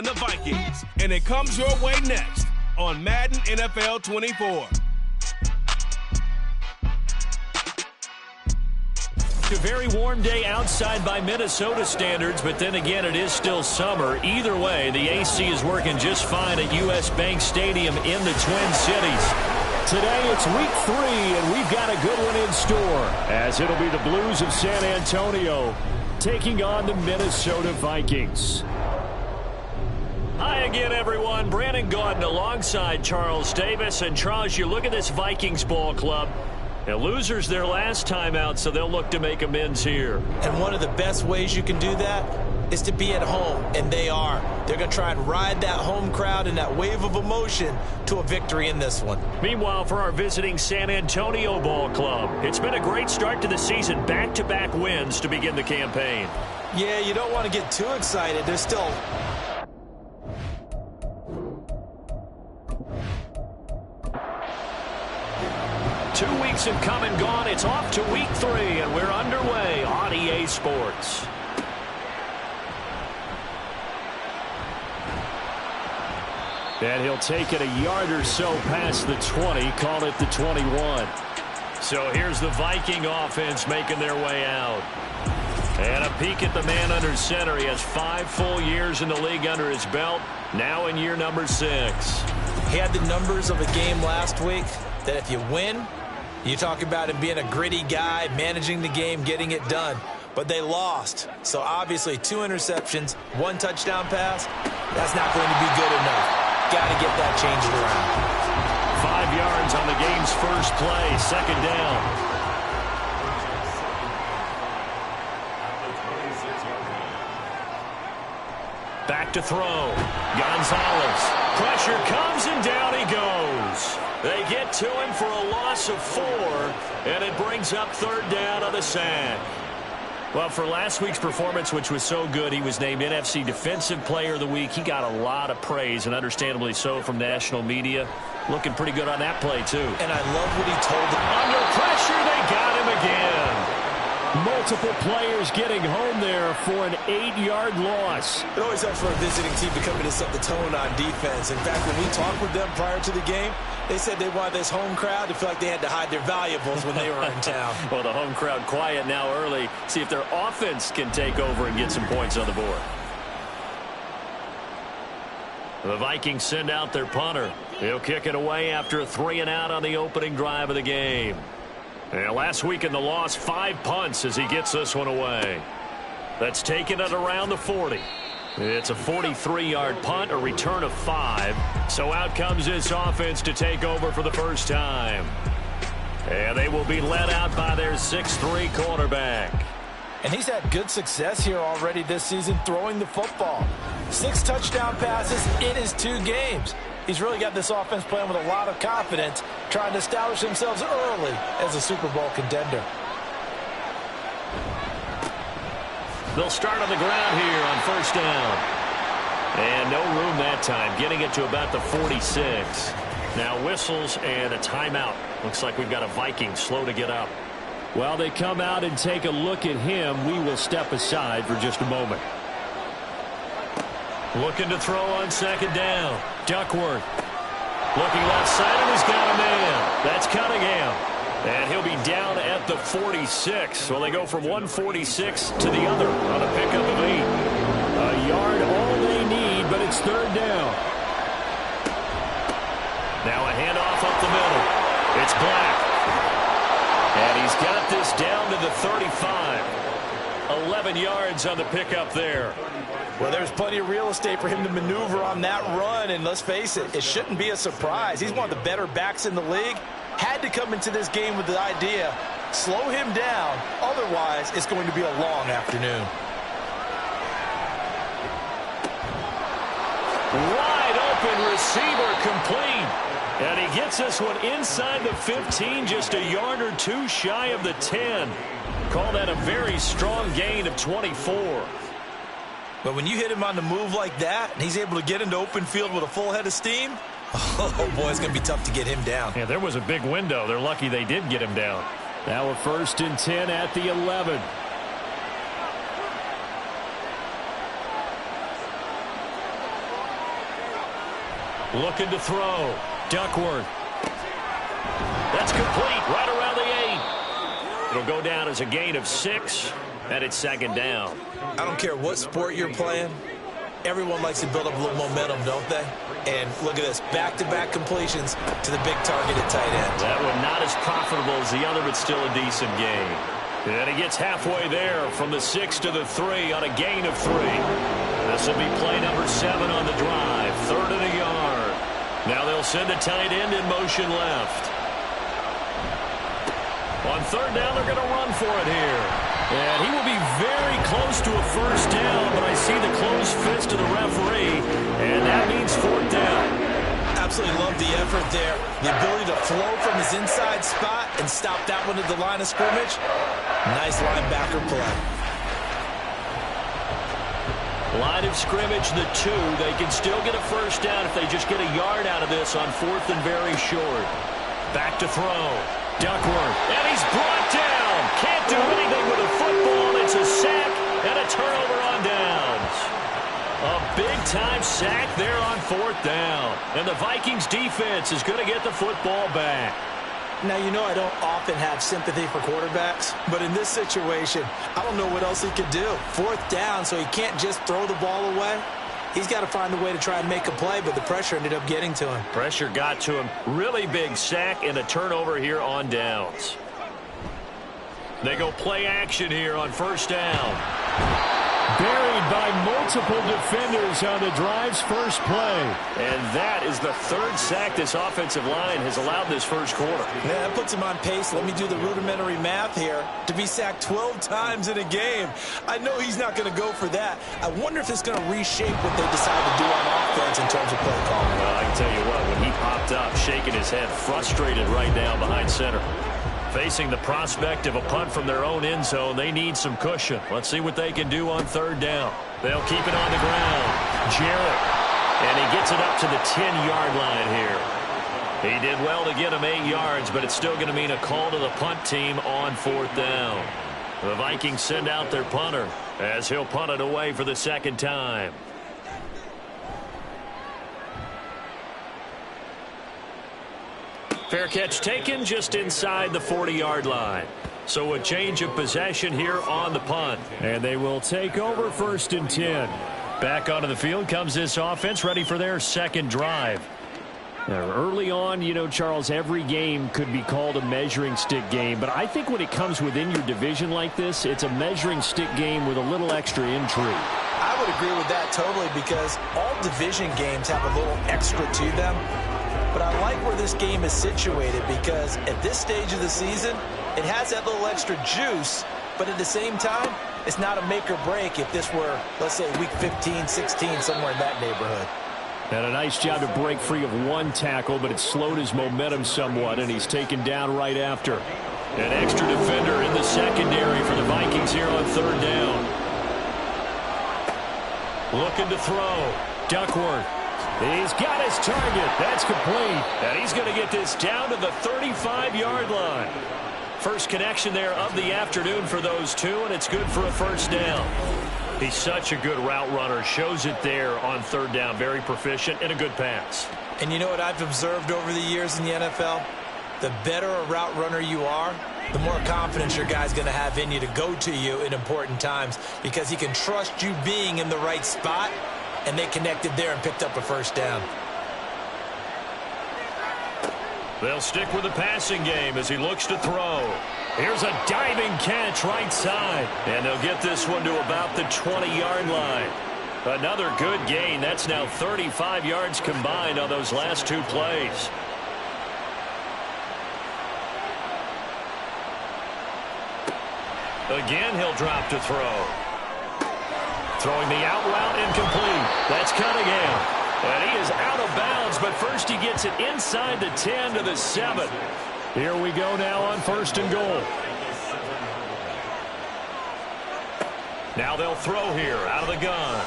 the Vikings, and it comes your way next on Madden NFL 24. A very warm day outside by Minnesota standards, but then again, it is still summer. Either way, the AC is working just fine at U.S. Bank Stadium in the Twin Cities. Today, it's week 3, and we've got a good one in store, as it'll be the Blues of San Antonio taking on the Minnesota Vikings. Hi again, everyone. Brandon Gaudin alongside Charles Davis. And Charles, you look at this Vikings ball club. Now, losers their last time out, so they'll look to make amends here. And one of the best ways you can do that is to be at home, and they are. They're going to try and ride that home crowd and that wave of emotion to a victory in this one. Meanwhile, for our visiting San Antonio ball club, it's been a great start to the season. Back-to-back wins to begin the campaign. Yeah, you don't want to get too excited. There's still... Two weeks have come and gone. It's off to week 3, and we're underway on EA Sports. And he'll take it a yard or so past the 20, call it the 21. So here's the Viking offense making their way out. And a peek at the man under center. He has 5 full years in the league under his belt, now in year number 6. He had the numbers of a game last week that if you win, you talk about him being a gritty guy, managing the game, getting it done. But they lost. So obviously 2 interceptions, 1 touchdown pass, that's not going to be good enough. Got to get that changed around. 5 yards on the game's first play, 2nd down. Back to throw. Gonzalez. Pressure comes and down he goes. They get to him for a loss of 4, and it brings up 3rd down on the sack. Well, for last week's performance, which was so good, he was named NFC Defensive Player of the Week. He got a lot of praise, and understandably so, from national media. Looking pretty good on that play, too. And I love what he told them. Under pressure, they got him again. Multiple players getting home there for an 8-yard loss. It always helps for a visiting team to come in and set the tone on defense. In fact, when we talked with them prior to the game, they said they wanted this home crowd to feel like they had to hide their valuables when they were in town. Well, the home crowd quiet now early. See if their offense can take over and get some points on the board. The Vikings send out their punter. He'll kick it away after a 3-and-out on the opening drive of the game. And last week in the loss, 5 punts as he gets this one away. That's taken at around the 40. It's a 43-yard punt, a return of 5. So out comes this offense to take over for the first time. And they will be led out by their 6'3" quarterback. And he's had good success here already this season throwing the football. 6 touchdown passes in his 2 games. He's really got this offense playing with a lot of confidence, trying to establish themselves early as a Super Bowl contender. They'll start on the ground here on 1st down. And no room that time, getting it to about the 46. Now whistles and a timeout. Looks like we've got a Viking slow to get up. While they come out and take a look at him, we will step aside for just a moment. Looking to throw on 2nd down. Duckworth. Looking left side, and he's got a man. That's Cunningham. And he'll be down at the 46. Well, they go from 146 to the other on a pickup of 8. A yard all they need, but it's 3rd down. Now a handoff up the middle. It's Black. And he's got this down to the 35. 11 yards on the pickup there. Well, there's plenty of real estate for him to maneuver on that run, and let's face it, it shouldn't be a surprise. He's one of the better backs in the league. Had to come into this game with the idea, slow him down, otherwise it's going to be a long afternoon. Wide open receiver complete. And he gets this one inside the 15, just a yard or 2 shy of the 10. Call that a very strong gain of 24. But when you hit him on the move like that, and he's able to get into open field with a full head of steam, oh boy, it's going to be tough to get him down. Yeah, there was a big window. They're lucky they did get him down. Now a 1st and 10 at the 11. Looking to throw. Duckworth. That's complete right around the 8. It'll go down as a gain of 6, and it's second down. I don't care what sport you're playing. Everyone likes to build up a little momentum, don't they? And look at this, back-to-back completions to the big target at tight end. That one not as profitable as the other, but still a decent gain. And he gets halfway there from the 6 to the 3 on a gain of 3. This will be play number 7 on the drive, 3rd and a yard. Now they'll send a tight end in motion left. On 3rd down, they're going to run for it here. And he will be very close to a first down, but I see the closed fist of the referee, and that means 4th down. Absolutely love the effort there. The ability to flow from his inside spot and stop that one at the line of scrimmage. Nice linebacker play. Line of scrimmage, the 2. They can still get a first down if they just get a yard out of this on 4th and very short. Back to throw. Duckworth. And he's brought down. Can't do anything with a football. It's a sack and a turnover on downs. A big-time sack there on 4th down. And the Vikings defense is going to get the football back. Now, you know I don't often have sympathy for quarterbacks, but in this situation, I don't know what else he could do. 4th down, so he can't just throw the ball away. He's got to find a way to try and make a play, but the pressure ended up getting to him. Pressure got to him. Really big sack and a turnover here on downs. They go play action here on 1st down. Buried by multiple defenders on the drive's first play. And that is the 3rd sack this offensive line has allowed this first quarter. Yeah, that puts him on pace. Let me do the rudimentary math here. To be sacked 12 times in a game. I know he's not going to go for that. I wonder if it's going to reshape what they decide to do on offense in terms of play calling. Well, I can tell you what, when he popped up, shaking his head, frustrated right now behind center. Facing the prospect of a punt from their own end zone, they need some cushion. Let's see what they can do on 3rd down. They'll keep it on the ground. Jarrett. And he gets it up to the 10-yard line here. He did well to get him 8 yards, but it's still going to mean a call to the punt team on 4th down. The Vikings send out their punter as he'll punt it away for the 2nd time. Fair catch taken just inside the 40-yard line. So a change of possession here on the punt. And they will take over 1st and 10. Back onto the field comes this offense, ready for their 2nd drive. Now, early on, you know, Charles, every game could be called a measuring stick game. But I think when it comes within your division like this, it's a measuring stick game with a little extra intrigue. I would agree with that totally because all division games have a little extra to them. But I like where this game is situated because at this stage of the season, it has that little extra juice, but at the same time, it's not a make or break if this were, let's say, week 15, 16, somewhere in that neighborhood. And a nice job to break free of 1 tackle, but it slowed his momentum somewhat, and he's taken down right after. An extra defender in the secondary for the Vikings here on 3rd down. Looking to throw. Duckworth. He's got his target. That's complete. And he's going to get this down to the 35-yard line. First connection there of the afternoon for those two, and it's good for a first down. He's such a good route runner. Shows it there on 3rd down. Very proficient and a good pass. And you know what I've observed over the years in the NFL? The better a route runner you are, the more confidence your guy's going to have in you to go to you in important times because he can trust you being in the right spot. And they connected there and picked up a first down. They'll stick with the passing game as he looks to throw. Here's a diving catch right side. And they'll get this one to about the 20-yard line. Another good gain. That's now 35 yards combined on those last 2 plays. Again, he'll drop to throw. Throwing the out route incomplete. That's Cunningham. And he is out of bounds, but first he gets it inside the 10 to the 7. Here we go now on 1st and goal. Now they'll throw here out of the gun.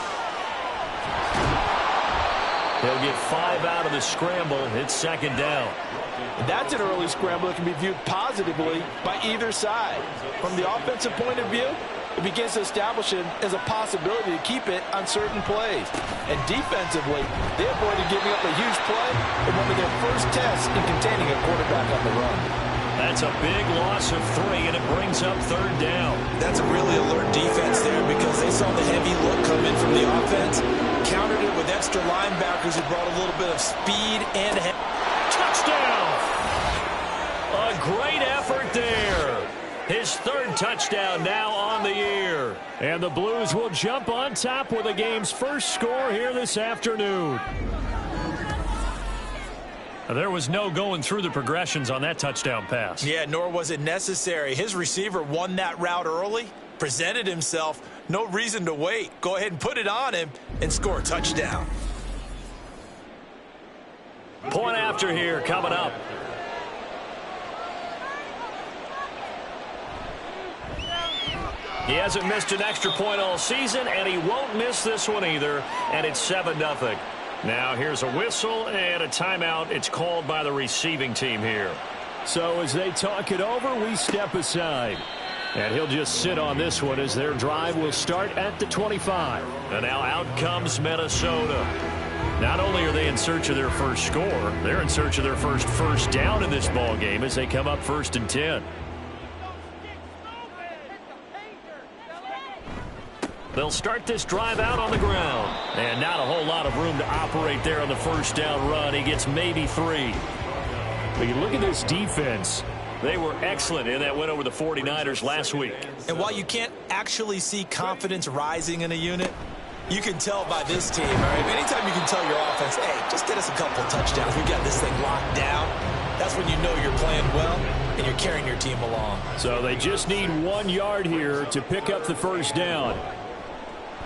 He'll get 5 out of the scramble. It's 2nd down. And that's an early scramble that can be viewed positively by either side. From the offensive point of view, it begins to establish it as a possibility to keep it on certain plays. And defensively, they avoided giving up a huge play in one of their first tests in containing a quarterback on the run. That's a big loss of 3, and it brings up 3rd down. That's a really alert defense there because they saw the heavy look come in from the offense, countered it with extra linebackers who brought a little bit of speed and touchdown! A great effort there. His 3rd touchdown now on the year. And the Blues will jump on top with the game's first score here this afternoon. There was no going through the progressions on that touchdown pass. Yeah, nor was it necessary. His receiver won that route early, presented himself, no reason to wait. Go ahead and put it on him and score a touchdown. Point after here coming up. He hasn't missed an extra point all season, and he won't miss this one either, and it's 7-0. Now here's a whistle and a timeout. It's called by the receiving team here. So as they talk it over, we step aside. And he'll just sit on this one as their drive will start at the 25. And now out comes Minnesota. Not only are they in search of their first score, they're in search of their first down in this ball game as they come up 1st and 10. They'll start this drive out on the ground. And not a whole lot of room to operate there on the first down run. He gets maybe 3. But you look at this defense. They were excellent in that win over the 49ers last week. And while you can't actually see confidence rising in a unit, you can tell by this team. All right? Anytime you can tell your offense, hey, just get us a couple touchdowns. We got this thing locked down. That's when you know you're playing well and you're carrying your team along. So they just need 1 yard here to pick up the first down.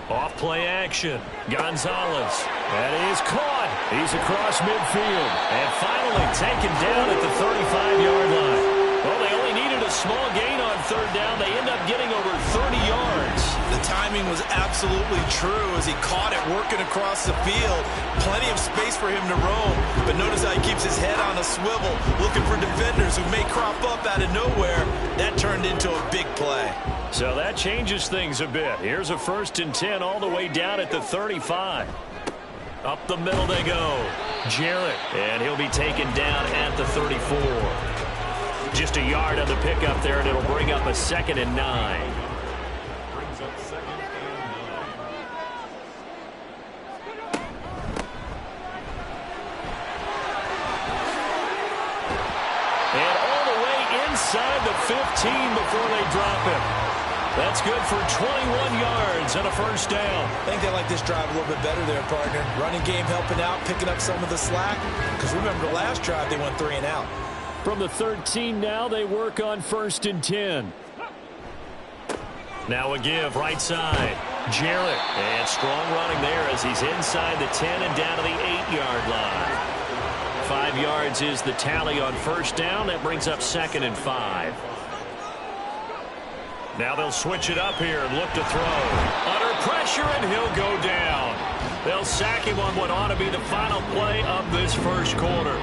Off play action. Gonzalez. That is caught. He's across midfield. And finally taken down at the 35-yard line. Well, they only needed a small gain on 3rd down. They end up getting over 30 yards. The timing was absolutely true as he caught it working across the field. Plenty of space for him to roam. But notice how he keeps his head on a swivel, looking for defenders who may crop up out of nowhere. That turned into a big play. So that changes things a bit. Here's a 1st and 10 all the way down at the 35. Up the middle they go. Jarrett, and he'll be taken down at the 34. Just a yard on the pickup there, and it'll bring up a 2nd and 9. And all the way inside the 15 before they drop him. That's good for 21 yards and a first down. I think they like this drive a little bit better there, partner. Running game helping out, picking up some of the slack. Because remember, the last drive they went 3 and out. From the 13 now, they work on 1st and 10. Now a give right side. Jarrett. And strong running there as he's inside the 10 and down to the 8-yard line. 5 yards is the tally on first down. That brings up 2nd and 5. Now they'll switch it up here and look to throw. Under pressure, and he'll go down. They'll sack him on what ought to be the final play of this first quarter.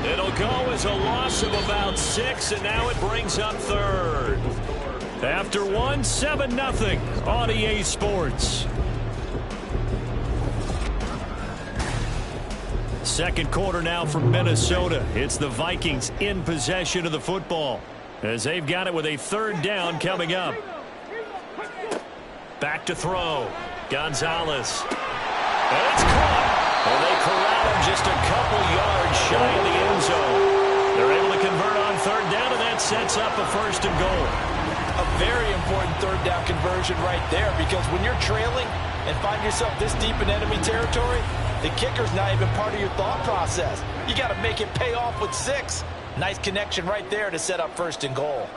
It'll go as a loss of about 6, and now it brings up 3rd. After 1, 7-0 on EA Sports. Second quarter now from Minnesota. It's the Vikings in possession of the football, as they've got it with a 3rd down coming up. Back to throw. Gonzalez. And it's caught. And they corral him just a couple yards shy of the end zone. They're able to convert on 3rd down, and that sets up a 1st and goal. A very important 3rd down conversion right there, because when you're trailing and find yourself this deep in enemy territory, the kicker's not even part of your thought process. You got to make it pay off with 6. Nice connection right there to set up 1st and goal.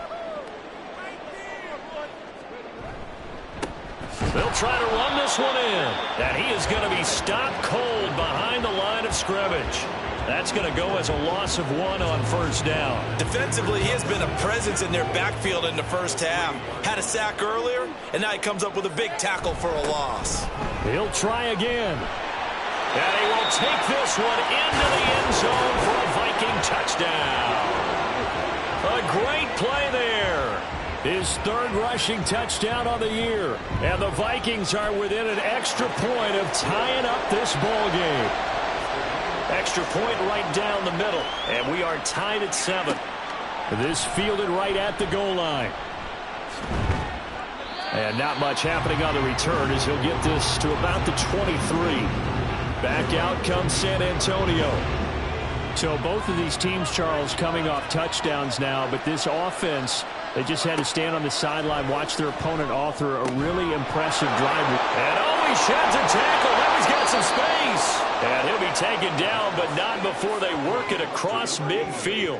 They'll try to run this one in. And he is going to be stopped cold behind the line of scrimmage. That's going to go as a loss of 1 on 1st down. Defensively, he has been a presence in their backfield in the first half. Had a sack earlier, and now he comes up with a big tackle for a loss. He'll try again. And he will take this one into the end zone for a Viking touchdown. A great play there. His third rushing touchdown on the year. And the Vikings are within an extra point of tying up this ball game. Extra point right down the middle. And we are tied at 7. This fielded right at the goal line. And not much happening on the return as he'll get this to about the 23. Back out comes San Antonio. So both of these teams, Charles, coming off touchdowns now, but this offense, they just had to stand on the sideline, watch their opponent author a really impressive drive. And he sheds a tackle. Now he's got some space. And he'll be taken down, but not before they work it across midfield.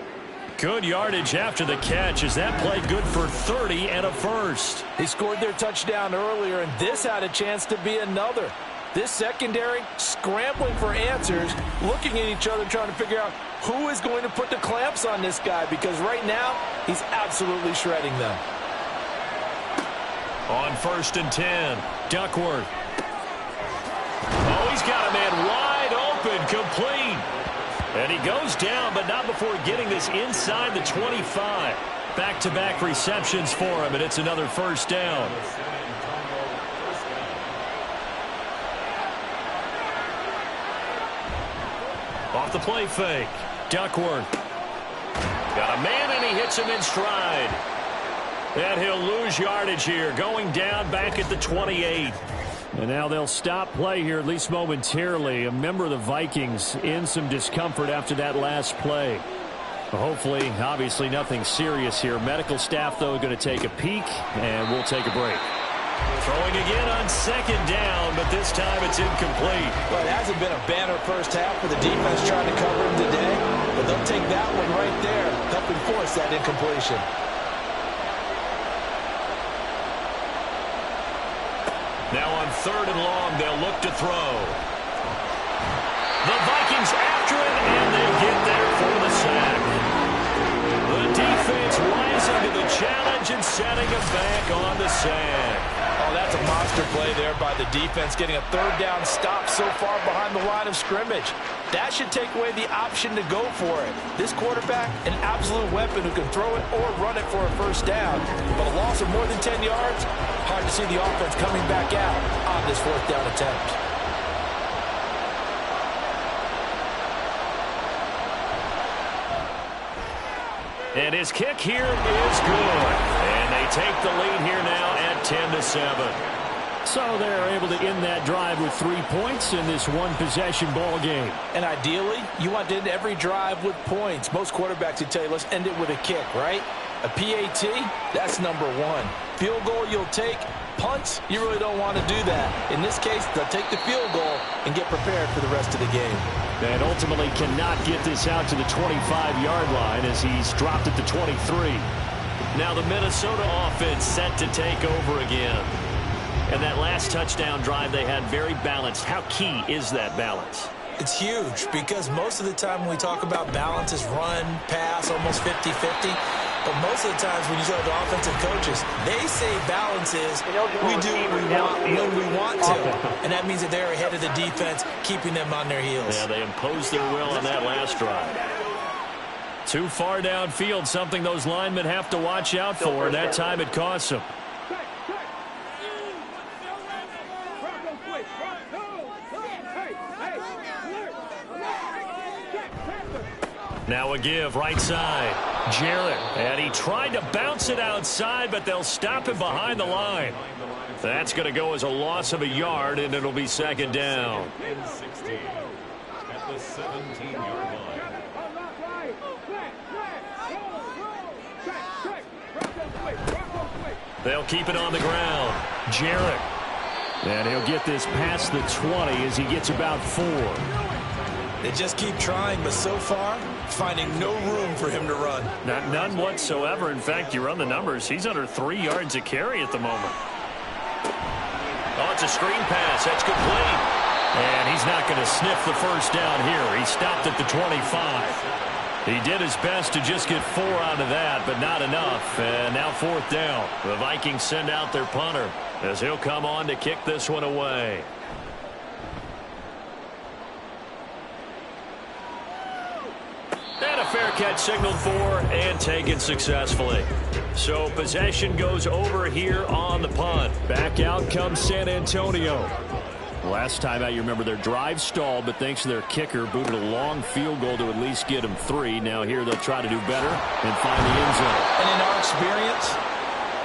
Good yardage after the catch. Is that play good for 30 and a first? They scored their touchdown earlier, and this had a chance to be another. This secondary scrambling for answers, looking at each other, trying to figure out who is going to put the clamps on this guy, because right now he's absolutely shredding them. On 1st and 10, Duckworth. Oh, he's got a man wide open, complete. And he goes down, but not before getting this inside the 25. Back-to-back receptions for him, and it's another first down. Off the play fake, Duckworth. Got a man, and he hits him in stride. And he'll lose yardage here, going down back at the 28. And now they'll stop play here, at least momentarily. A member of the Vikings in some discomfort after that last play. Hopefully, obviously, nothing serious here. Medical staff, though, going to take a peek, and we'll take a break. Throwing again on 2nd down, but this time it's incomplete. Well, it hasn't been a banner first half for the defense trying to cover him today, but they'll take that one right there, helping force that incompletion. Now on 3rd and long, they'll look to throw. The Vikings after it, and they get there for the sack. The defense rising to the challenge and setting him back on the sack. Oh, that's a monster play there by the defense, getting a 3rd down stop so far behind the line of scrimmage. That should take away the option to go for it. This quarterback, an absolute weapon who can throw it or run it for a first down. But a loss of more than 10 yards, hard to see the offense coming back out on this 4th down attempt. And his kick here is good. And they take the lead here now at 10-7. So they're able to end that drive with 3 points in this one-possession ball game. And ideally, you want to end every drive with points. Most quarterbacks would tell you, let's end it with a kick, right? A PAT, that's number 1. Field goal you'll take. Punts, you really don't want to do that. In this case, they'll take the field goal and get prepared for the rest of the game. And ultimately cannot get this out to the 25-yard line as he's dropped at the 23. Now the Minnesota offense set to take over again. And that last touchdown drive they had very balanced. How key is that balance? It's huge because most of the time when we talk about balance is run, pass, almost 50-50. But most of the times when you talk to offensive coaches, they say balance is we do what we want when we want to. And that means that they're ahead of the defense, keeping them on their heels. Yeah, they imposed their will on that last drive. Too far downfield, something those linemen have to watch out for. That time it costs them. Now a give, right side. Jarrett, and he tried to bounce it outside, but they'll stop him behind the line. That's going to go as a loss of a yard, and it'll be 2nd down. At the 17-yard line. They'll keep it on the ground. Jarrett, and he'll get this past the 20 as he gets about 4. They just keep trying, but so far, finding no room for him to run. None whatsoever. In fact, you run the numbers. He's under 3 yards a carry at the moment. Oh, it's a screen pass. That's complete. And he's not going to sniff the first down here. He stopped at the 25. He did his best to just get 4 out of that, but not enough. And now 4th down. The Vikings send out their punter as he'll come on to kick this one away. And a fair catch signaled for and taken successfully. So possession goes over here on the punt. Back out comes San Antonio. Last time out, you remember their drive stalled, but thanks to their kicker, booted a long field goal to at least get them 3. Now here they'll try to do better and find the end zone. And in our experience,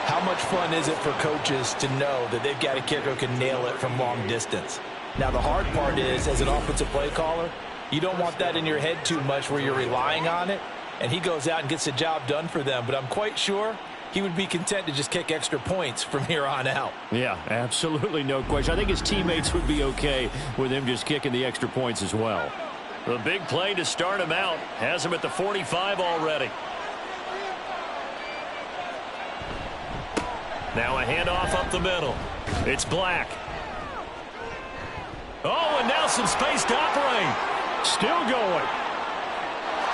how much fun is it for coaches to know that they've got a kicker who can nail it from long distance? Now the hard part is, as an offensive play caller, you don't want that in your head too much where you're relying on it, and he goes out and gets the job done for them. But I'm quite sure he would be content to just kick extra points from here on out. Yeah, absolutely no question. I think his teammates would be okay with him just kicking the extra points as well. The big play to start him out has him at the 45 already. Now a handoff up the middle. It's Black. Oh, and now some space to operate. Still going.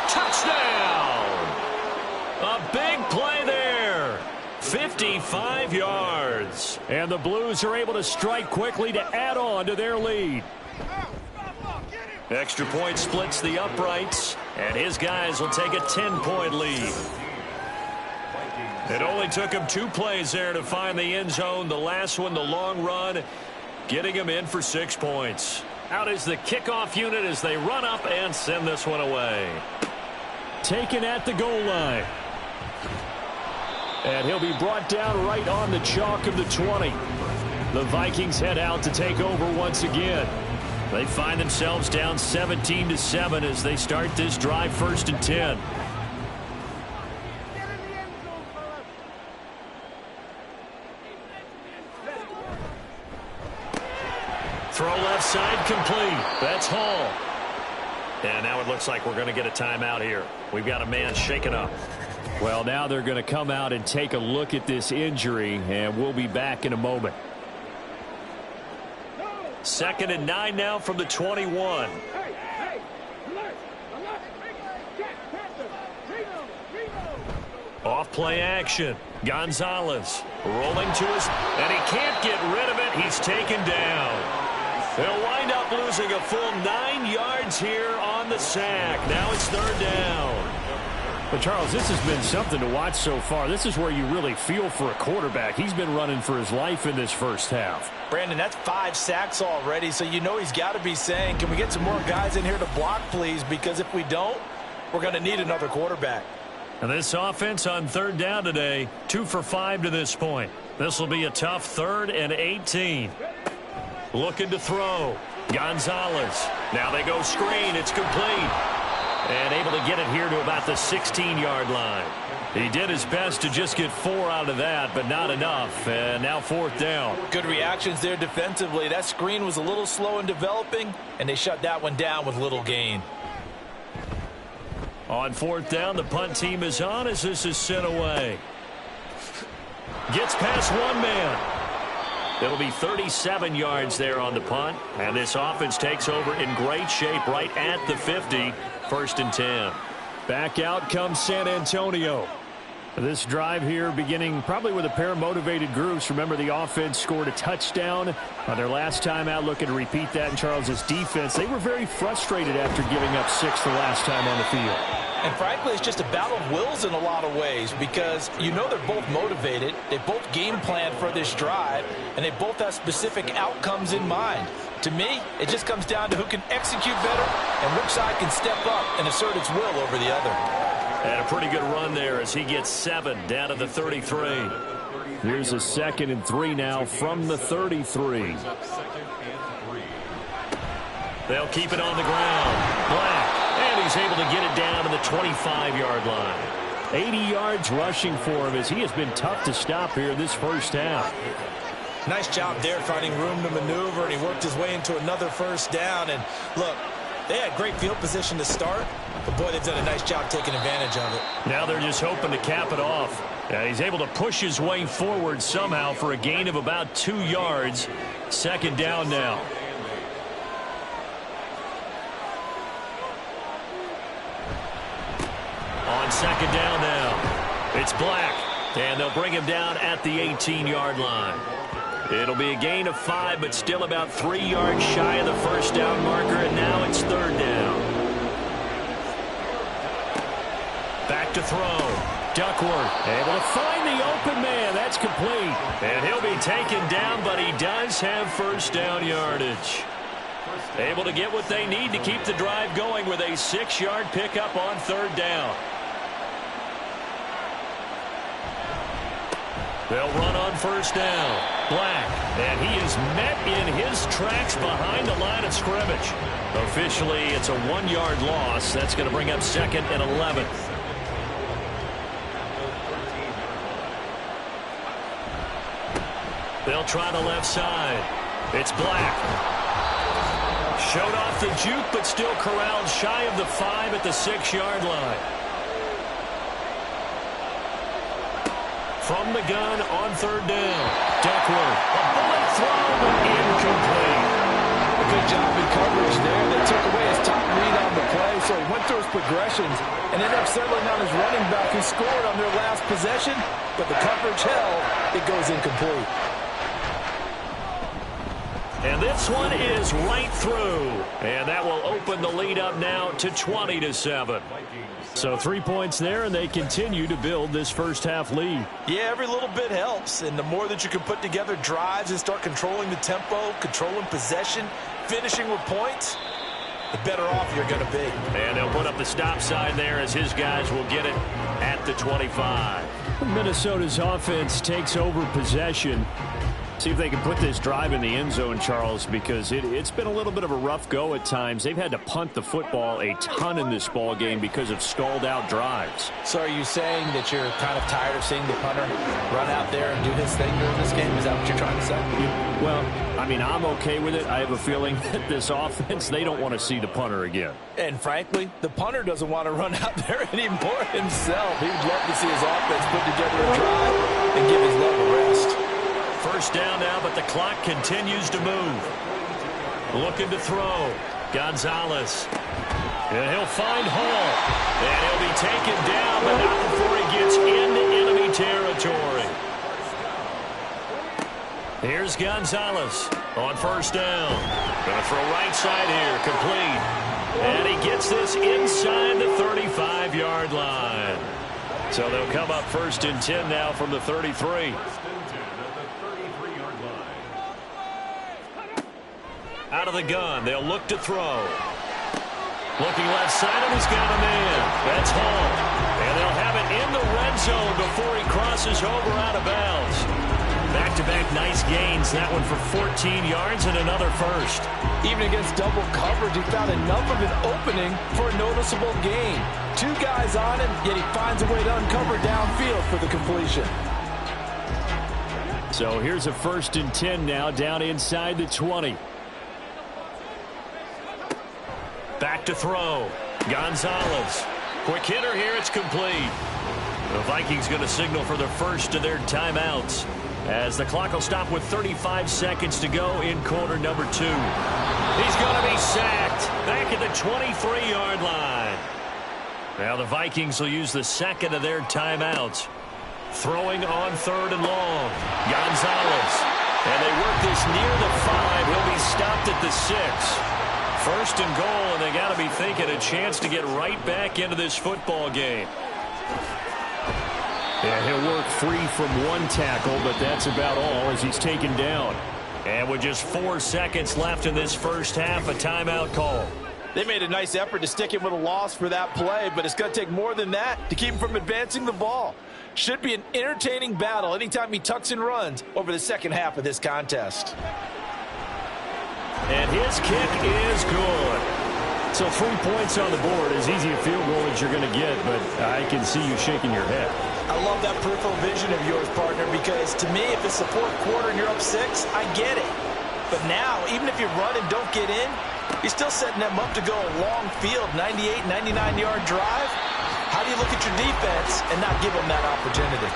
Touchdown! A big play there. 55 yards. And the Blues are able to strike quickly to add on to their lead. Extra point splits the uprights, and his guys will take a 10-point lead. It only took him 2 plays there to find the end zone. The last one, the long run, getting him in for 6 points. Out is the kickoff unit as they run up and send this one away. Taken at the goal line. And he'll be brought down right on the chalk of the 20. The Vikings head out to take over once again. They find themselves down 17-7 as they start this drive, 1st and 10. Throw left side complete. That's Hall. And now it looks like we're going to get a timeout here. We've got a man shaken up. Well, now they're going to come out and take a look at this injury, and we'll be back in a moment. 2nd and 9 now from the 21. Off play action. Gonzalez rolling to his, and he can't get rid of it. He's taken down. They'll wind up losing a full 9 yards here on the sack. Now it's 3rd down. But, Charles, this has been something to watch so far. This is where you really feel for a quarterback. He's been running for his life in this first half. Brandon, that's 5 sacks already, so you know he's got to be saying, can we get some more guys in here to block, please? Because if we don't, we're going to need another quarterback. And this offense on 3rd down today, 2 for 5 to this point. This will be a tough 3rd and 18. Looking to throw. Gonzalez. Now they go screen. It's complete. And able to get it here to about the 16-yard line. He did his best to just get 4 out of that, but not enough. And now 4th down. Good reactions there defensively. That screen was a little slow in developing, and they shut that one down with little gain. On 4th down, the punt team is on as this is sent away. Gets past one man. It'll be 37 yards there on the punt, and this offense takes over in great shape right at the 50, 1st and 10. Back out comes San Antonio. This drive here beginning probably with a pair of motivated groups. Remember, the offense scored a touchdown on their last time out, looking to repeat that in Charles's defense. They were very frustrated after giving up 6 the last time on the field. And frankly, it's just a battle of wills in a lot of ways because you know they're both motivated. They both game planned for this drive, and they both have specific outcomes in mind. To me, it just comes down to who can execute better and which side can step up and assert its will over the other. And a pretty good run there as he gets 7 down to the 33. Here's a 2nd and 3 now from the 33. They'll keep it on the ground. Black. And he's able to get it down to the 25-yard line. 80 yards rushing for him as he has been tough to stop here this first half. Nice job there finding room to maneuver, and he worked his way into another 1st down. And look, they had great field position to start, but boy, they've done a nice job taking advantage of it. Now they're just hoping to cap it off. He's able to push his way forward somehow for a gain of about 2 yards. 2nd down now. On 2nd down now, it's Black, and they'll bring him down at the 18-yard line. It'll be a gain of 5, but still about 3 yards shy of the 1st down marker, and now it's 3rd down. to throw. Duckworth able to find the open man. That's complete. And he'll be taken down, but he does have first down yardage. Able to get what they need to keep the drive going with a 6-yard pickup on third down. They'll run on first down. Black, and he is met in his tracks behind the line of scrimmage. Officially, it's a 1-yard loss. That's going to bring up 2nd and 11. They'll try the left side. It's Black. Showed off the juke, but still corralled shy of the 5 at the 6-yard line. From the gun on third down. Duckworth. A bullet throw, but incomplete. A good job in coverage there. They took away his top read on the play, so he went through his progressions and ended up settling on his running back who scored on their last possession, but the coverage held. It goes incomplete. And this one is right through. And that will open the lead up now to 20-7. So 3 points there, and they continue to build this first half lead. Yeah, every little bit helps. And the more that you can put together drives and start controlling the tempo, controlling possession, finishing with points, the better off you're going to be. And they'll put up the stop sign there as his guys will get it at the 25. Minnesota's offense takes over possession. See if they can put this drive in the end zone, Charles, because it's been a little bit of a rough go at times. They've had to punt the football a ton in this ball game because of stalled-out drives. So are you saying that you're kind of tired of seeing the punter run out there and do his thing during this game? Is that what you're trying to say? Well, I mean, I'm okay with it. I have a feeling that this offense, they don't want to see the punter again. And frankly, the punter doesn't want to run out there anymore himself. He would love to see his offense put together a drive and give his leg a rest. First down now, but the clock continues to move. Looking to throw. Gonzalez. And he'll find Hall. And he'll be taken down, but not before he gets into enemy territory. Here's Gonzalez on first down. Going to throw right side here, complete. And he gets this inside the 35-yard line. So they'll come up 1st and 10 now from the 33. Out of the gun, they'll look to throw. Looking left side, and he's got a man. That's Hall. And they'll have it in the red zone before he crosses over out of bounds. Back-to-back nice gains. That one for 14 yards and another first. Even against double coverage, he found enough of an opening for a noticeable gain. 2 guys on him, yet he finds a way to uncover downfield for the completion. So here's a 1st and 10 now, down inside the 20. Back to throw. Gonzalez. Quick hitter here. It's complete. The Vikings going to signal for the first of their timeouts as the clock will stop with 35 seconds to go in quarter number 2. He's going to be sacked back at the 23-yard line. Now the Vikings will use the second of their timeouts. Throwing on 3rd and long. Gonzalez. And they work this near the 5. He'll be stopped at the 6. 1st and goal, and they got to be thinking a chance to get right back into this football game. Yeah, he'll work free from 1 tackle, but that's about all as he's taken down. And with just 4 seconds left in this first half, a timeout call. They made a nice effort to stick him with a loss for that play, but it's going to take more than that to keep him from advancing the ball. Should be an entertaining battle anytime he tucks and runs over the second half of this contest. And his kick is good. So 3 points on the board, as easy a field goal as you're going to get, but I can see you shaking your head. I love that peripheral vision of yours, partner, because to me, if it's the 4th quarter and you're up 6, I get it. But now, even if you run and don't get in, you're still setting them up to go a long field, 98, 99-yard drive. How do you look at your defense and not give them that opportunity?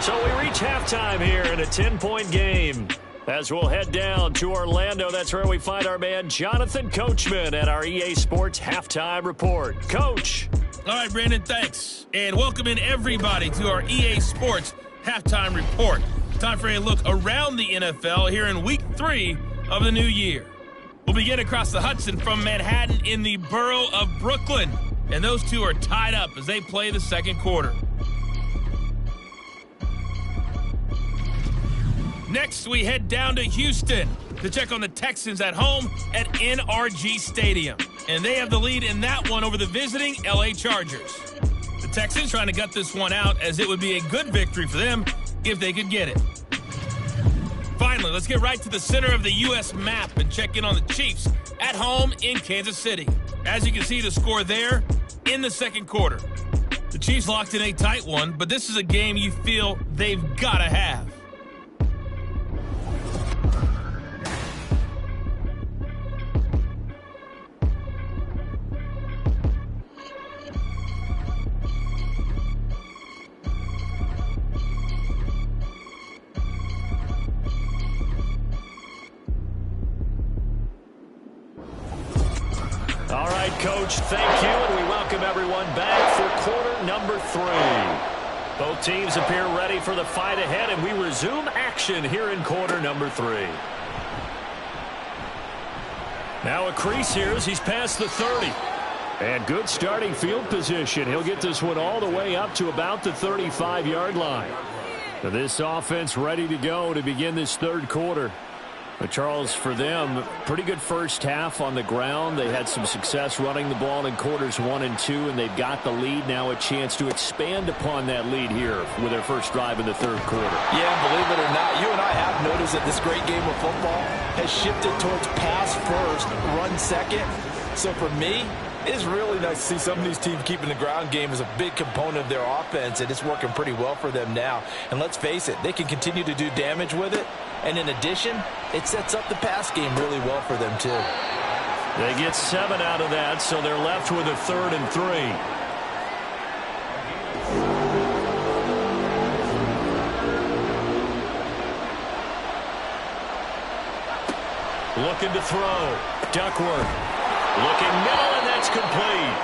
So we reach halftime here in a 10-point game. As we'll head down to Orlando, that's where we find our man Jonathan Coachman at our EA Sports Halftime Report. Coach. All right, Brandon, thanks. And welcome in everybody to our EA Sports Halftime Report. Time for a look around the NFL here in Week 3 of the new year. We'll begin across the Hudson from Manhattan in the borough of Brooklyn. And those two are tied up as they play the second quarter. Next, we head down to Houston to check on the Texans at home at NRG Stadium. And they have the lead in that one over the visiting LA Chargers. The Texans trying to gut this one out, as it would be a good victory for them if they could get it. Finally, let's get right to the center of the U.S. map and check in on the Chiefs at home in Kansas City. As you can see, the score there in the second quarter. The Chiefs locked in a tight one, but this is a game you feel they've got to have. All right, Coach, thank you, and we welcome everyone back for quarter number 3. Both teams appear ready for the fight ahead, and we resume action here in quarter number 3. Now a crease here as he's past the 30. And good starting field position. He'll get this one all the way up to about the 35-yard line. So this offense ready to go to begin this third quarter. But Charles, for them, pretty good first half on the ground. They had some success running the ball in quarters 1 and 2, and they've got the lead. Now a chance to expand upon that lead here with their first drive in the third quarter. Yeah, believe it or not, you and I have noticed that this great game of football has shifted towards pass first, run second. So for me, it's really nice to see some of these teams keeping the ground game as a big component of their offense, and it's working pretty well for them now. And let's face it, they can continue to do damage with it. And in addition, it sets up the pass game really well for them, too. They get 7 out of that, so they're left with a 3rd and 3. Looking to throw. Duckworth. Looking middle, and that's complete.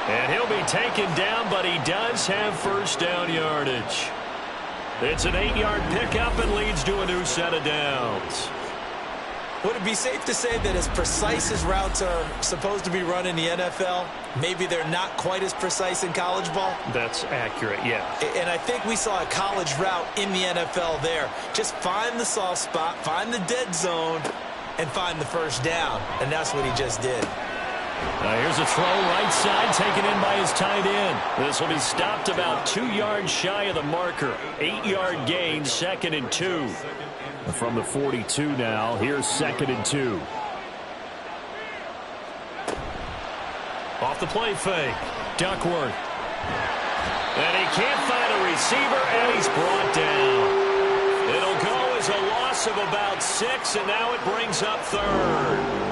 And he'll be taken down, but he does have first down yardage. It's an 8-yard pickup and leads to a new set of downs. Would it be safe to say that as precise as routes are supposed to be run in the NFL, maybe they're not quite as precise in college ball? That's accurate, yeah. And I think we saw a college route in the NFL there. Just find the soft spot, find the dead zone, and find the first down. And that's what he just did. Here's a throw right side taken in by his tight end. This will be stopped about 2 yards shy of the marker. 8-yard gain, 2nd and 2. From the 42 now, here's 2nd and 2. Off the play fake. Duckworth. And he can't find a receiver, and he's brought down. It'll go as a loss of about 6, and now it brings up 3rd.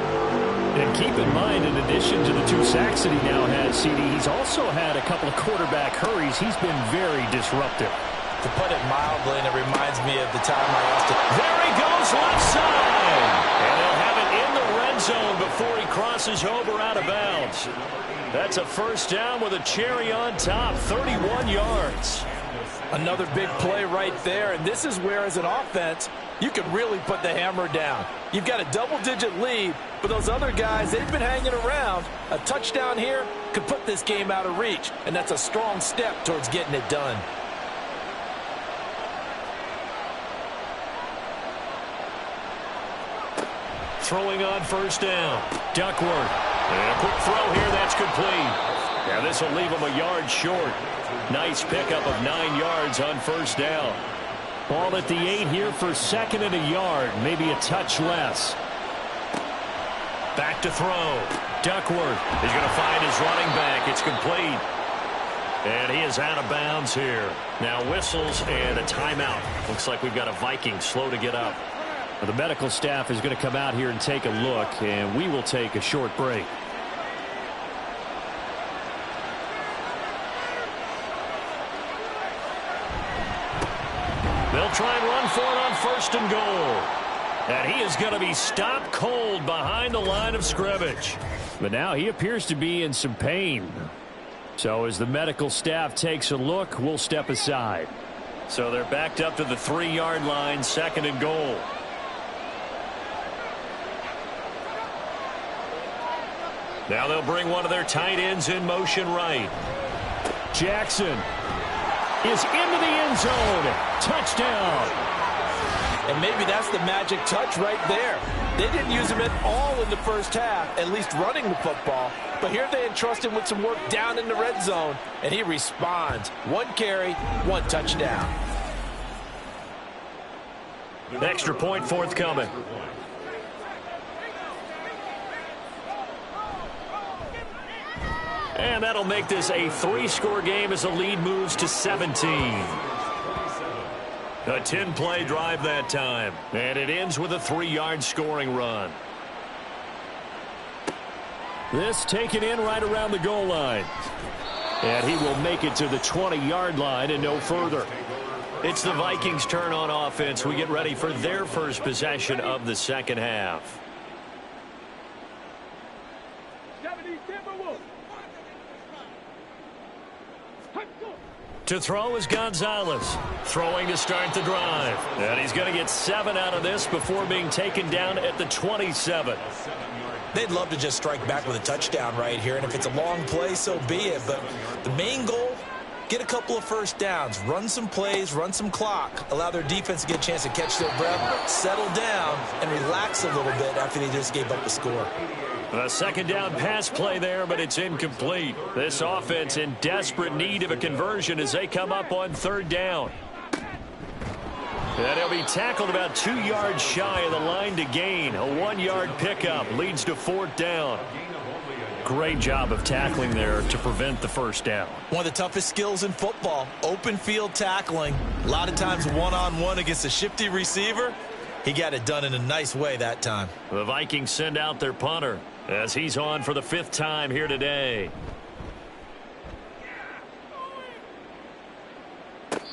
And keep in mind, in addition to the 2 sacks that he now has, CD, he's also had a couple of quarterback hurries. He's been very disruptive. To put it mildly, and it reminds me of the time I asked it. There he goes, left side. And they'll have it in the red zone before he crosses over out of bounds. That's a first down with a cherry on top, 31 yards. Another big play right there, and this is where, as an offense, you can really put the hammer down. You've got a double-digit lead, but those other guys, they've been hanging around. A touchdown here could put this game out of reach, and that's a strong step towards getting it done. Throwing on first down. Duckworth. And a quick throw here, that's complete. Now this will leave him a yard short. Nice pickup of 9 yards on first down. Ball at the 8 here for 2nd and a yard, maybe a touch less. Back to throw. Duckworth is going to find his running back. It's complete. And he is out of bounds here. Now whistles and a timeout. Looks like we've got a Vikings slow to get up. The medical staff is going to come out here and take a look, and we will take a short break. They'll try and run for it on 1st and goal. And he is going to be stopped cold behind the line of scrimmage. But now he appears to be in some pain. So as the medical staff takes a look, we'll step aside. So they're backed up to the 3-yard line, 2nd and goal. Now they'll bring one of their tight ends in motion right. Jackson is into the end zone. Touchdown. And maybe that's the magic touch right there. They didn't use him at all in the first half, at least running the football. But here they entrust him with some work down in the red zone, and he responds. 1 carry, 1 touchdown. Extra point forthcoming. And that'll make this a 3-score game as the lead moves to 17. A 10-play drive that time. And it ends with a 3-yard scoring run. This taken in right around the goal line. And he will make it to the 20-yard line and no further. It's the Vikings' turn on offense. We get ready for their first possession of the second half. To throw is Gonzalez. Throwing to start the drive. And he's going to get 7 out of this before being taken down at the 27. They'd love to just strike back with a touchdown right here, and if it's a long play, so be it. But the main goal, get a couple of first downs, run some plays, run some clock, allow their defense to get a chance to catch their breath, settle down, and relax a little bit after they just gave up the score. A second down pass play there, but it's incomplete. This offense in desperate need of a conversion as they come up on 3rd down. And he'll be tackled about 2 yards shy of the line to gain. A 1-yard pickup leads to 4th down. Great job of tackling there to prevent the first down. One of the toughest skills in football, open field tackling. A lot of times one-on-one against a shifty receiver. He got it done in a nice way that time. The Vikings send out their punter as he's on for the 5th time here today.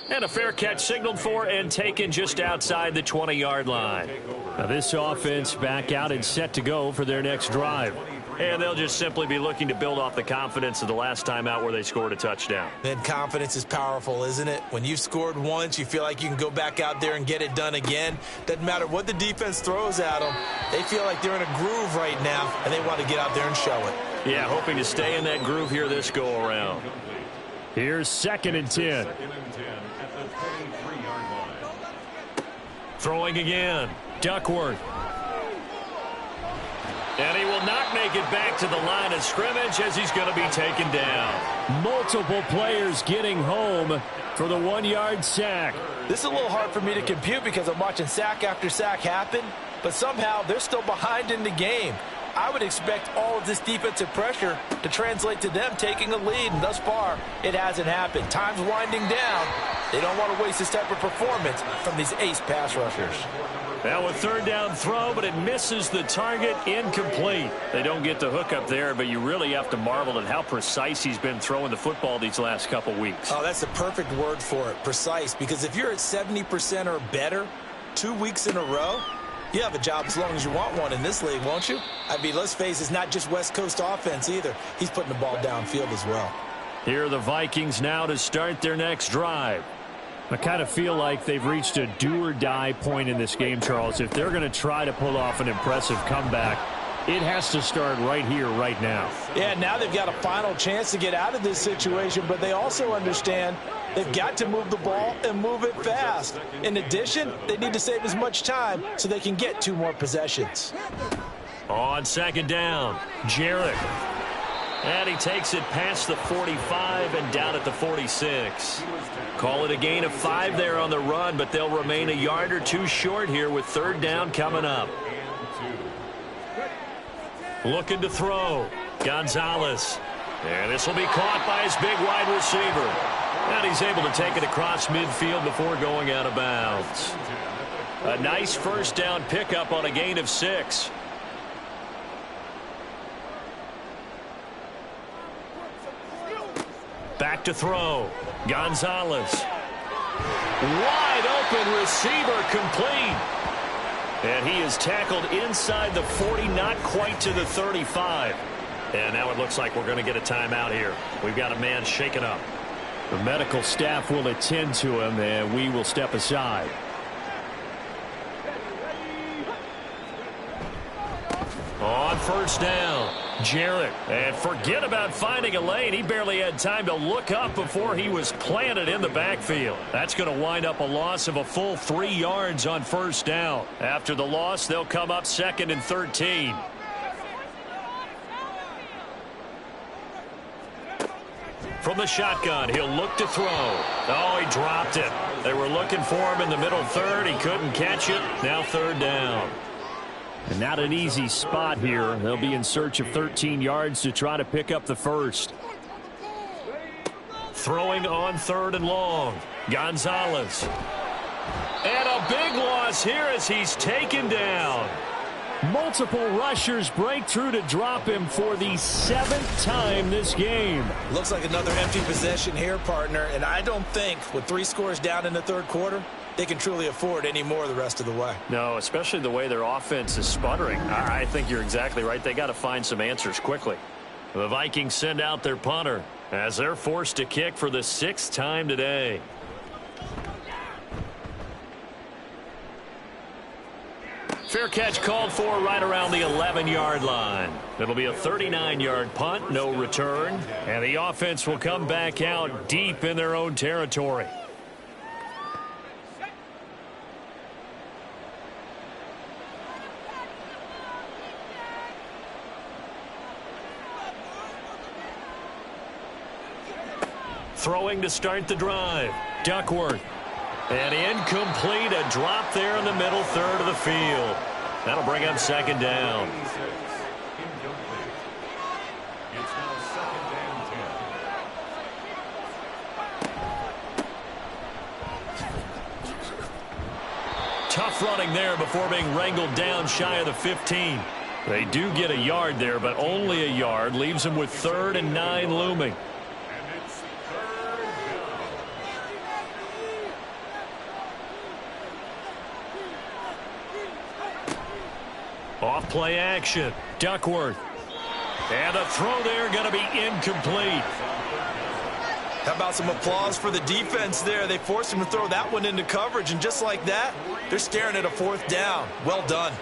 And a fair catch signaled for and taken just outside the 20-yard line. Now this offense back out and set to go for their next drive. And they'll just simply be looking to build off the confidence of the last time out where they scored a touchdown. Then confidence is powerful, isn't it? When you've scored once, you feel like you can go back out there and get it done again. Doesn't matter what the defense throws at them. They feel like they're in a groove right now, and they want to get out there and show it. Yeah, hoping to stay in that groove here this go-around. Here's 2nd and 10. Throwing again. Duckworth. And he will not make it back to the line of scrimmage as he's going to be taken down. Multiple players getting home for the 1-yard sack. This is a little hard for me to compute because I'm watching sack after sack happen, but somehow they're still behind in the game. I would expect all of this defensive pressure to translate to them taking a lead, and thus far, it hasn't happened. Time's winding down. They don't want to waste this type of performance from these ace pass rushers. Now a 3rd down throw, but it misses the target, incomplete. They don't get the hook up there, but you really have to marvel at how precise he's been throwing the football these last couple weeks. Oh, that's the perfect word for it, precise, because if you're at 70% or better 2 weeks in a row, you have a job as long as you want one in this league, won't you? I mean, let's face it, it's not just West Coast offense either. He's putting the ball downfield as well. Here are the Vikings now to start their next drive. I kind of feel like they've reached a do-or-die point in this game, Charles. If they're going to try to pull off an impressive comeback, it has to start right here, right now. Yeah, now they've got a final chance to get out of this situation, but they also understand they've got to move the ball and move it fast. In addition, they need to save as much time so they can get 2 more possessions. On 2nd down, Jarrett. And he takes it past the 45 and down at the 46. Call it a gain of 5 there on the run, but they'll remain a yard or 2 short here with 3rd down coming up. Looking to throw. Gonzalez. And this will be caught by his big wide receiver. And he's able to take it across midfield before going out of bounds. A nice 1st down pickup on a gain of 6. Back to throw. Gonzalez. Wide open receiver complete. And he is tackled inside the 40, not quite to the 35. And now it looks like we're going to get a timeout here. We've got a man shaken up. The medical staff will attend to him, and we will step aside. On 1st down, Jarrett, and forget about finding a lane. He barely had time to look up before he was planted in the backfield. That's going to wind up a loss of a full 3 yards on first down. After the loss, they'll come up 2nd and 13. From the shotgun, he'll look to throw. Oh, he dropped it. They were looking for him in the middle third. He couldn't catch it. Now 3rd down. And not an easy spot here. They'll be in search of 13 yards to try to pick up the first. Throwing on 3rd and long. Gonzalez. And a big loss here as he's taken down. Multiple rushers break through to drop him for the 7th time this game. Looks like another empty possession here, partner. And I don't think with 3 scores down in the 3rd quarter, they can truly afford any more the rest of the way. No, especially the way their offense is sputtering. I think you're exactly right. They got to find some answers quickly. The Vikings send out their punter as they're forced to kick for the 6th time today. Fair catch called for right around the 11-yard line. It'll be a 39-yard punt, no return, and the offense will come back out deep in their own territory. Throwing to start the drive. Duckworth. And incomplete. A drop there in the middle third of the field. That'll bring up 2nd down. Tough running there before being wrangled down shy of the 15. They do get a yard there, but only a yard. Leaves them with 3rd and 9 looming. Off play action. Duckworth. And the throw there going to be incomplete. How about some applause for the defense there? They forced him to throw that one into coverage, and just like that, they're staring at a 4th down. Well done.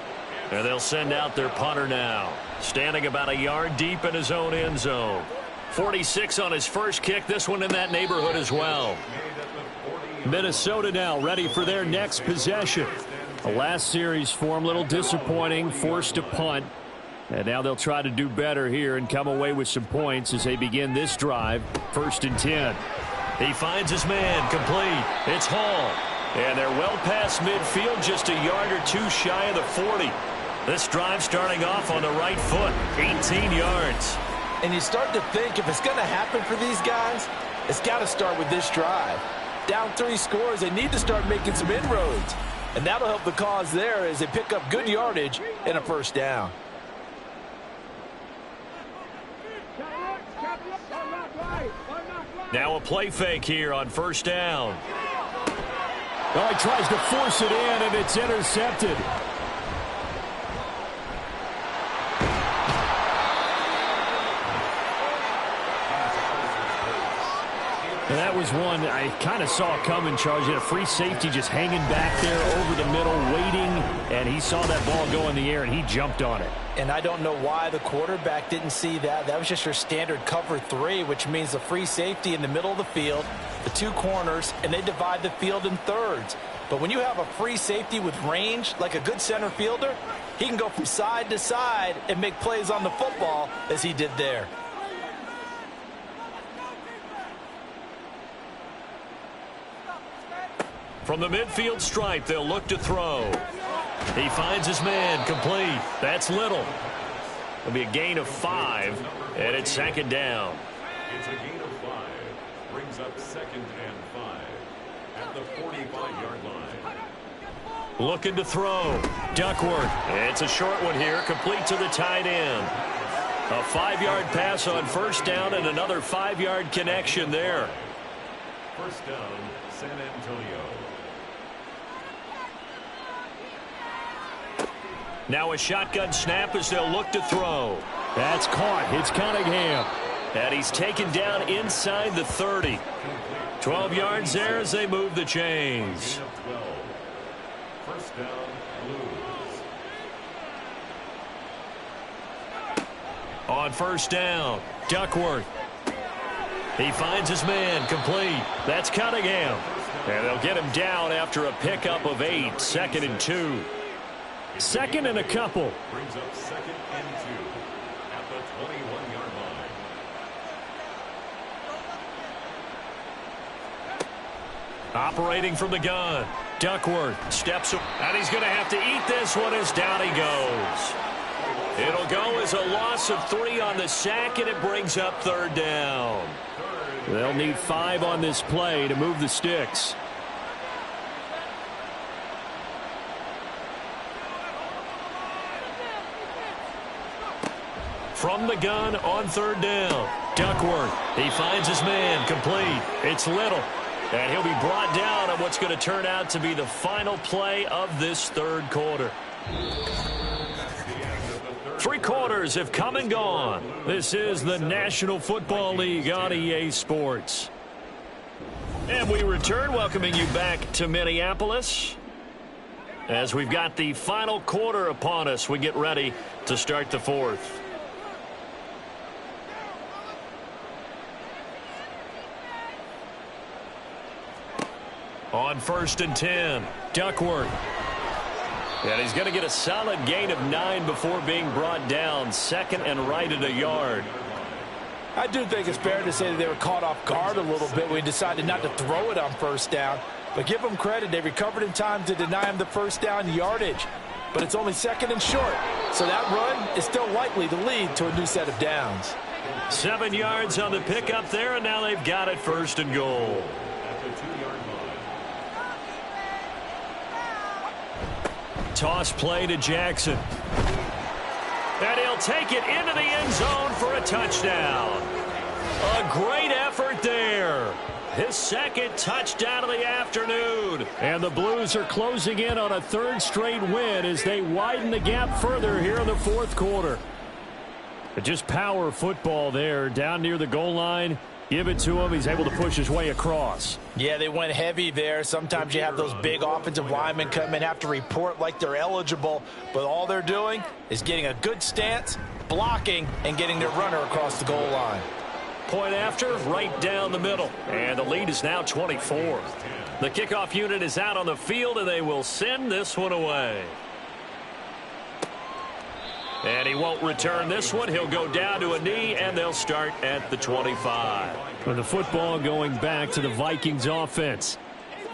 And they'll send out their punter now. Standing about a yard deep in his own end zone. 46 on his first kick. This one in that neighborhood as well. Minnesota now ready for their next possession. The last series for him, a little disappointing, forced to punt. And now they'll try to do better here and come away with some points as they begin this drive. 1st and 10. He finds his man, complete. It's Hall. And they're well past midfield, just a yard or 2 shy of the 40. This drive starting off on the right foot, 18 yards. And you start to think if it's going to happen for these guys, it's got to start with this drive. Down 3 scores, they need to start making some inroads. And that'll help the cause there as they pick up good yardage and a 1st down. Now a play fake here on 1st down. Oh, he tries to force it in, and it's intercepted. And that was one I kind of saw coming, Charles. You had a free safety just hanging back there over the middle, waiting, and he saw that ball go in the air, and he jumped on it. And I don't know why the quarterback didn't see that. That was just your standard cover 3, which means the free safety in the middle of the field, the 2 corners, and they divide the field in thirds. But when you have a free safety with range, like a good center fielder, he can go from side to side and make plays on the football as he did there. From the midfield stripe, they'll look to throw. He finds his man, complete. That's Little. It'll be a gain of 5, and it's 2nd down. It's a gain of 5. Brings up 2nd and 5 at the 45-yard line. Looking to throw. Duckworth. It's a short one here, complete to the tight end. A 5-yard pass on 1st down and another 5-yard connection there. 1st down, San Antonio. Now a shotgun snap as they'll look to throw. That's caught. It's Cunningham. And he's taken down inside the 30. 12 yards there as they move the chains. 1st down, Blues. On first down, Duckworth. He finds his man, complete. That's Cunningham. And they'll get him down after a pickup of 8, 2nd and 2. 2nd and a couple. Brings up 2nd and 2 at the 21-yard line. Operating from the gun, Duckworth steps up, and he's going to have to eat this one as down he goes. It'll go as a loss of 3 on the sack, and it brings up 3rd down. They'll need 5 on this play to move the sticks. From the gun on 3rd down, Duckworth. He finds his man, complete. It's Little. And he'll be brought down on what's going to turn out to be the final play of this 3rd quarter. 3 quarters have come and gone. This is the National Football League on EA Sports. And we return, welcoming you back to Minneapolis. As we've got the final quarter upon us, we get ready to start the 4th. On 1st and 10, Duckworth. And he's going to get a solid gain of 9 before being brought down. 2nd and right at a yard. I do think it's fair to say that they were caught off guard a little bit when he decided not to throw it on 1st down. But give them credit. They recovered in time to deny him the 1st down yardage. But it's only 2nd and short. So that run is still likely to lead to a new set of downs. 7 yards on the pickup there, and now they've got it 1st and goal. At the 2-yard line. Toss play to Jackson. And he'll take it into the end zone for a touchdown. A great effort there. His 2nd touchdown of the afternoon. And the Blues are closing in on a 3rd straight win as they widen the gap further here in the 4th quarter. But just power football there down near the goal line. Give it to him. He's able to push his way across. Yeah, they went heavy there. Sometimes you have those big offensive linemen come and have to report like they're eligible, but all they're doing is getting a good stance, blocking, and getting their runner across the goal line. Point after, right down the middle. And the lead is now 24. The kickoff unit is out on the field, and they will send this one away. And he won't return this one. He'll go down to a knee, and they'll start at the 25. With the football going back to the Vikings offense.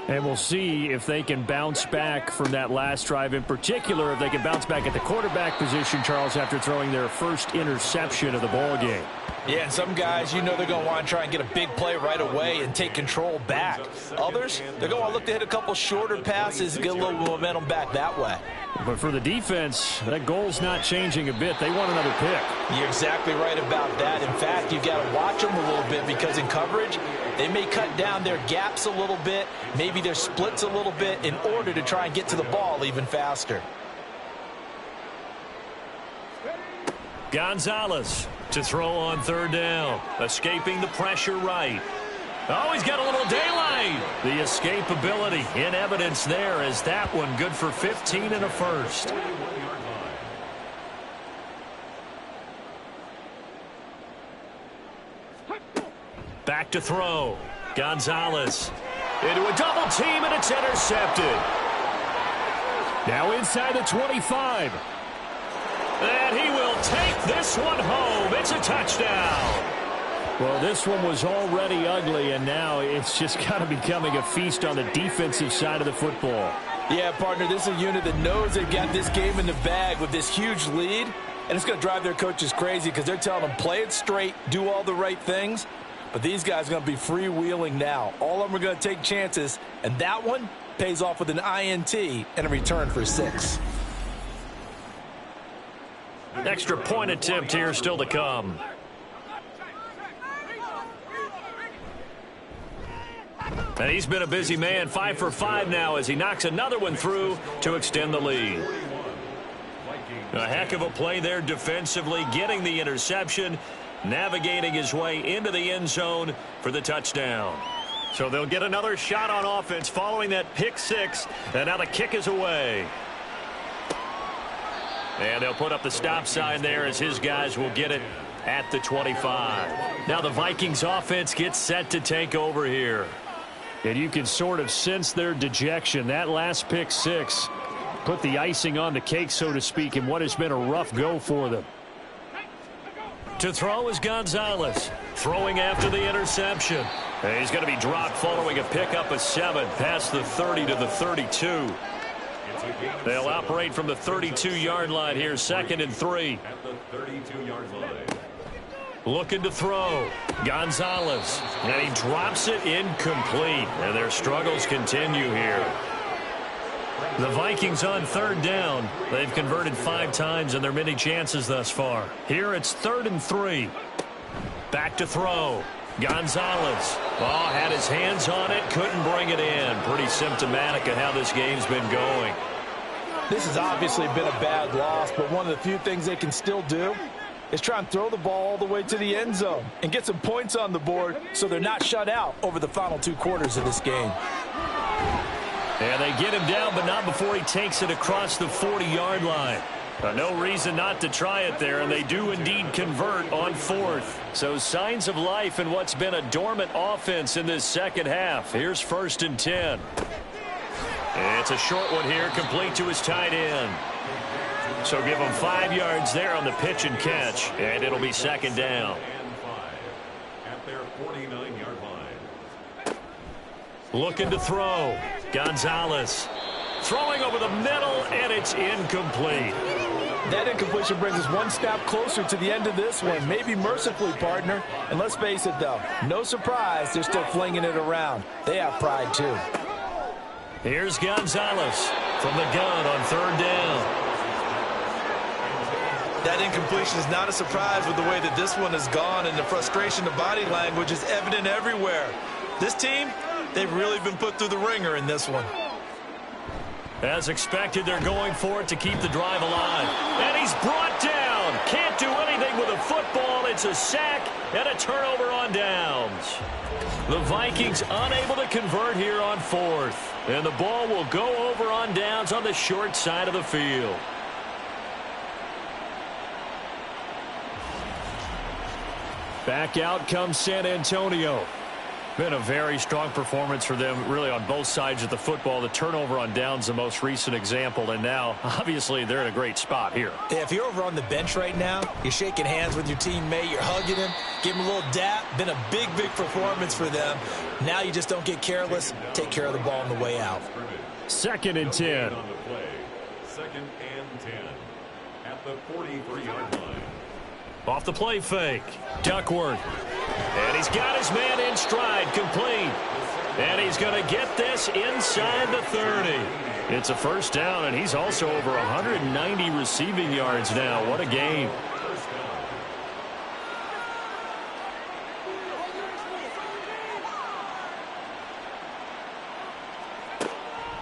And we'll see if they can bounce back from that last drive. In particular, if they can bounce back at the quarterback position, Charles, after throwing their first interception of the ball game. Yeah, and some guys, you know they're going to want to try and get a big play right away and take control back. Others, they're going to want to look to hit a couple shorter passes and get a little momentum back that way. But for the defense, that goal's not changing a bit. They want another pick. You're exactly right about that. In fact, you've got to watch them a little bit because in coverage, they may cut down their gaps a little bit, maybe their splits a little bit in order to try and get to the ball even faster. Gonzalez to throw on 3rd down. Escaping the pressure right. Oh, he's got a little daylight. The escapability in evidence there as that one good for 15 and a first. Back to throw. Gonzalez into a double team, and it's intercepted. Now inside the 25. And he will take this one home. It's a touchdown. Well, this one was already ugly, and now it's just kind of becoming a feast on the defensive side of the football. Yeah, partner, this is a unit that knows they've got this game in the bag with this huge lead, and it's going to drive their coaches crazy because they're telling them play it straight, do all the right things, but these guys are going to be freewheeling now. All of them are going to take chances, and that one pays off with an INT and a return for 6. Extra point attempt here still to come. And he's been a busy man, 5 for 5 now as he knocks another one through to extend the lead. A heck of a play there defensively, getting the interception, navigating his way into the end zone for the touchdown. So they'll get another shot on offense following that pick 6, and now the kick is away. And they'll put up the stop sign there as his guys will get it at the 25. Now the Vikings offense gets set to take over here. And you can sort of sense their dejection. That last pick six put the icing on the cake, so to speak, in what has been a rough go for them. To throw is Gonzalez, throwing after the interception. And he's going to be dropped following a pickup of 7 past the 30 to the 32. They'll operate from the 32-yard line here, 2nd and 3. At the 32-yard line. Looking to throw. Gonzalez. And he drops it incomplete. And their struggles continue here. The Vikings on 3rd down. They've converted 5 times in their many chances thus far. Here it's 3rd and 3. Back to throw. Gonzalez. Oh, had his hands on it. Couldn't bring it in. Pretty symptomatic of how this game's been going. This has obviously been a bad loss, but one of the few things they can still do is try and throw the ball all the way to the end zone and get some points on the board so they're not shut out over the final 2 quarters of this game. And they get him down, but not before he takes it across the 40-yard line. No reason not to try it there, and they do indeed convert on 4th. So signs of life in what's been a dormant offense in this second half. Here's 1st and 10. It's a short one here, complete to his tight end. So give him 5 yards there on the pitch and catch, and it'll be 2nd down. And 5 at their 49-yard line. Looking to throw. Gonzalez throwing over the middle, and it's incomplete. That incompletion brings us one step closer to the end of this one. Maybe mercifully, partner. And let's face it, though, no surprise they're still flinging it around. They have pride, too. Here's Gonzalez from the gun on 3rd down. That incompletion is not a surprise with the way that this one has gone, and the frustration of body language is evident everywhere. This team, they've really been put through the ringer in this one. As expected, they're going for it to keep the drive alive. And he's brought down. Can't do anything with a football. It's a sack and a turnover on downs. The Vikings unable to convert here on 4th. And the ball will go over on downs on the short side of the field. Back out comes San Antonio. Been a very strong performance for them, really, on both sides of the football. The turnover on downs, the most recent example, and now, obviously, they're in a great spot here. Yeah, if you're over on the bench right now, you're shaking hands with your teammate, you're hugging him, give him a little dap. Been a big, big performance for them. Now you just don't get careless. Take care of the ball on the way out. 2nd and 10. On the play, 2nd and 10 at the 43-yard line. Off the play fake. Duckworth. And he's got his man in stride, complete. And he's going to get this inside the 30. It's a 1st down, and he's also over 190 receiving yards now. What a game.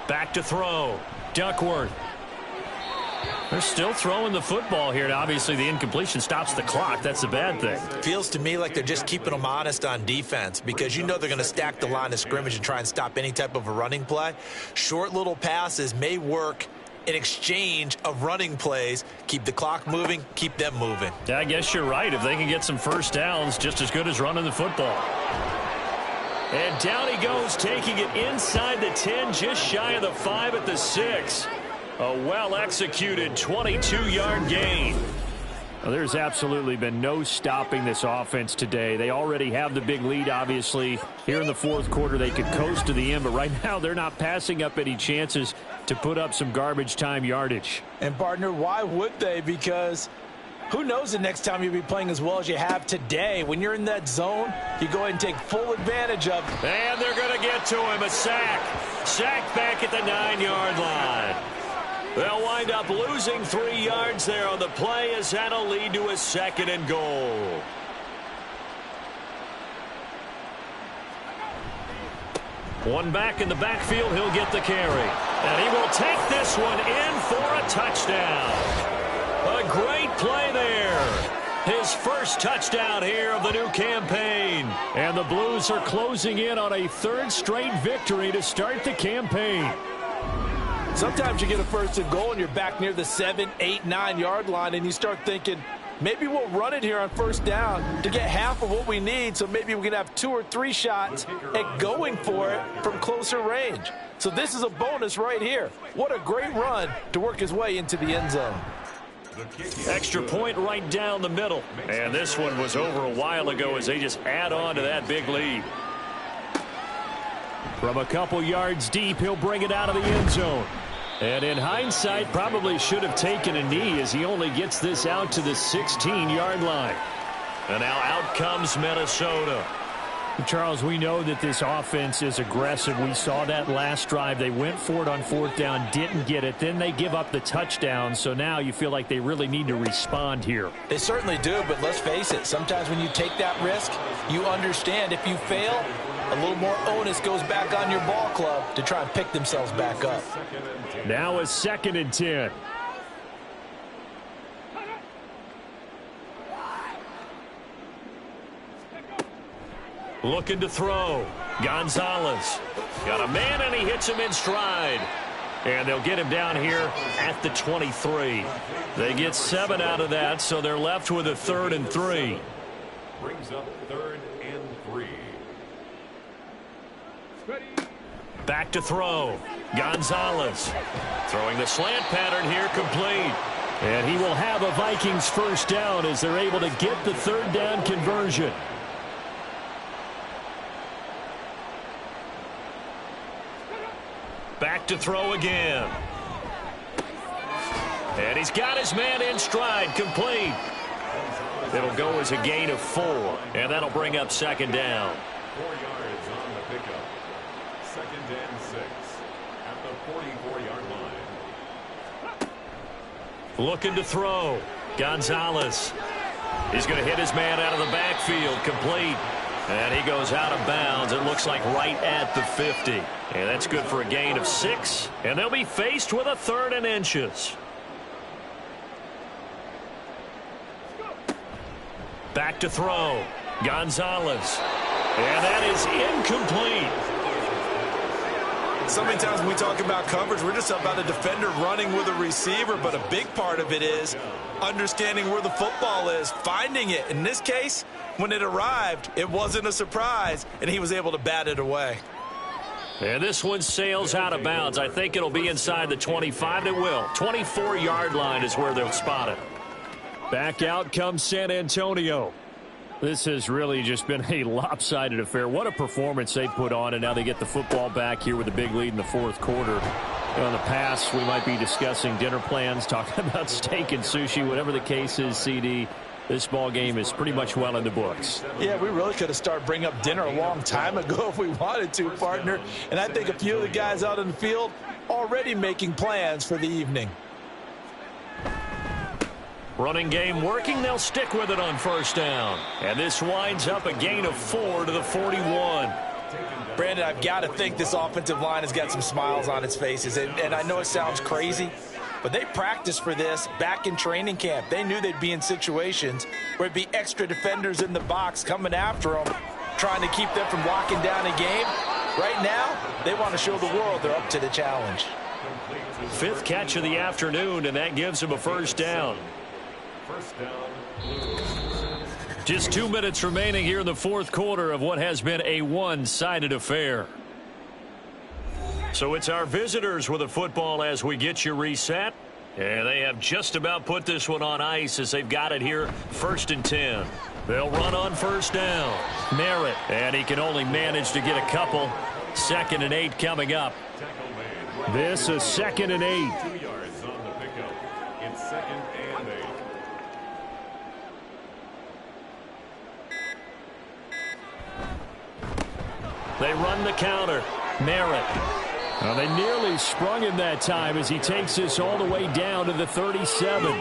Back to throw. Duckworth. They're still throwing the football here, and obviously the incompletion stops the clock. That's the bad thing. Feels to me like they're just keeping them honest on defense, because you know they're going to stack the line of scrimmage and try and stop any type of a running play. Short little passes may work in exchange of running plays. Keep the clock moving, keep them moving. Yeah, I guess you're right. If they can get some 1st downs, just as good as running the football. And down he goes, taking it inside the 10, just shy of the 5 at the 6. A well-executed 22-yard gain. Well, there's absolutely been no stopping this offense today. They already have the big lead, obviously. Here in the 4th quarter, they could coast to the end, but right now they're not passing up any chances to put up some garbage time yardage. And, partner, why would they? Because who knows the next time you'll be playing as well as you have today. When you're in that zone, you go ahead and take full advantage of it. And they're going to get to him. A sack. Sack back at the 9-yard line. They'll wind up losing 3 yards there on the play, as that'll lead to a 2nd and goal. One back in the backfield, he'll get the carry. And he will take this one in for a touchdown. A great play there. His 1st touchdown here of the new campaign. And the Blues are closing in on a 3rd straight victory to start the campaign. Sometimes you get a first and goal and you're back near the 7, 8, 9-yard line, and you start thinking, maybe we'll run it here on first down to get half of what we need, so maybe we can have 2 or 3 shots at going for it from closer range. So this is a bonus right here. What a great run to work his way into the end zone. Extra point right down the middle. And this one was over a while ago as they just add on to that big lead. From a couple yards deep, he'll bring it out of the end zone. And in hindsight, probably should have taken a knee as he only gets this out to the 16-yard line. And now out comes Minnesota. Charles, we know that this offense is aggressive. We saw that last drive. They went for it on fourth down, didn't get it. Then they give up the touchdown. So now you feel like they really need to respond here. They certainly do, but let's face it. Sometimes when you take that risk, you understand if you fail, a little more onus goes back on your ball club to try and pick themselves back up. Now a 2nd and 10. Looking to throw. Gonzalez. Got a man, and he hits him in stride. And they'll get him down here at the 23. They get 7 out of that, so they're left with a 3rd and 3. Brings up 3rd and 3. Back to throw. Gonzalez. Throwing the slant pattern here, complete. And he will have a Vikings first down as they're able to get the 3rd down conversion. Back to throw again. And he's got his man in stride, complete. It'll go as a gain of 4, and that'll bring up 2nd down. 4 yards on the pickup. 2nd and 6 at the 44-yard line. Looking to throw. Gonzalez. He's going to hit his man out of the backfield, complete. And he goes out of bounds, it looks like right at the 50. And that's good for a gain of 6. And they'll be faced with a 3rd and inches. Back to throw. Gonzalez. And that is incomplete. So many times when we talk about coverage, we're just about a defender running with a receiver, but a big part of it is understanding where the football is, finding it. In this case, when it arrived, it wasn't a surprise, and he was able to bat it away. And this one sails out of bounds. I think it'll be inside the 25. It will. 24-yard line is where they'll spot it. Back out comes San Antonio. This has really just been a lopsided affair. What a performance they put on, and now they get the football back here with a big lead in the 4th quarter. In the past, we might be discussing dinner plans, talking about steak and sushi, whatever the case is, CD. This ball game is pretty much well in the books. Yeah, we really could have started bringing up dinner a long time ago if we wanted to, partner. And I think a few of the guys out in the field already making plans for the evening. Running game working. They'll stick with it on first down. And this winds up a gain of 4 to the 41. Brandon, I've got to think this offensive line has got some smiles on its faces. And I know it sounds crazy, but they practiced for this back in training camp. They knew they'd be in situations where it'd be extra defenders in the box coming after them, trying to keep them from locking down a game. Right now, they want to show the world they're up to the challenge. 5th catch of the afternoon, and that gives them a first down. First down. Just 2 minutes remaining here in the 4th quarter of what has been a one-sided affair. So it's our visitors with the football as we get you reset. And they have just about put this one on ice as they've got it here, 1st and 10. They'll run on first down. Merritt, and he can only manage to get a couple. 2nd and 8 coming up. This is 2nd and 8. 2 yards on the pickup. It's 2nd and 8. They run the counter. Merritt. Well, they nearly sprung him that time as he takes this all the way down to the 37.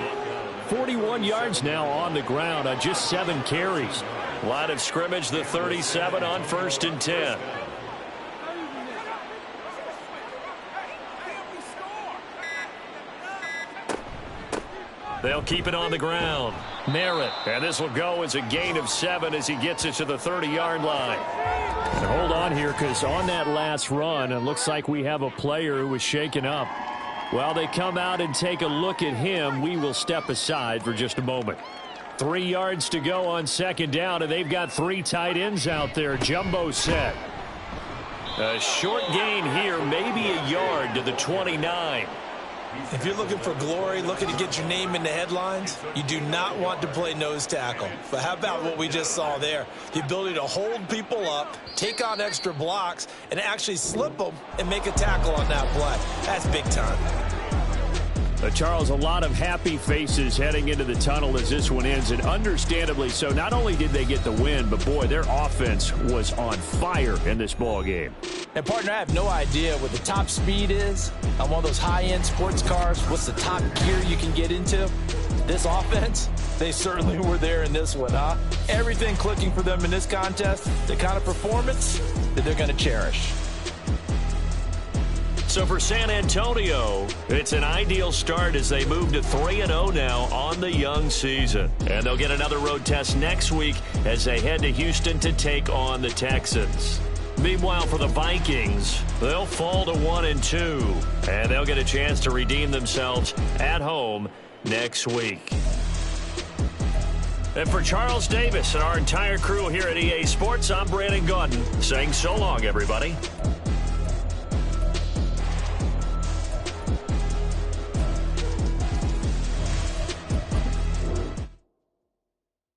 41 yards now on the ground on just 7 carries. Line of scrimmage, the 37 on 1st and 10. They'll keep it on the ground. Merritt. And this will go as a gain of 7 as he gets it to the 30-yard line. And hold on here, because on that last run, it looks like we have a player who was shaken up. While they come out and take a look at him, we will step aside for just a moment. 3 yards to go on second down, and they've got 3 tight ends out there. Jumbo set. A short gain here, maybe a yard to the 29. If you're looking for glory, looking to get your name in the headlines, you do not want to play nose tackle. But how about what we just saw there? The ability to hold people up, take on extra blocks, and actually slip them and make a tackle on that play. That's big time. Charles, a lot of happy faces heading into the tunnel as this one ends, and understandably so. Not only did they get the win, but boy, their offense was on fire in this ball game. And partner, I have no idea what the top speed is on one of those high-end sports cars. What's the top gear you can get into? This offense, they certainly were there in this one, huh? Everything clicking for them in this contest, the kind of performance that they're going to cherish. So for San Antonio, it's an ideal start as they move to 3-0 now on the young season. And they'll get another road test next week as they head to Houston to take on the Texans. Meanwhile, for the Vikings, they'll fall to 1-2, and they'll get a chance to redeem themselves at home next week. And for Charles Davis and our entire crew here at EA Sports, I'm Brandon Gaudin saying so long, everybody.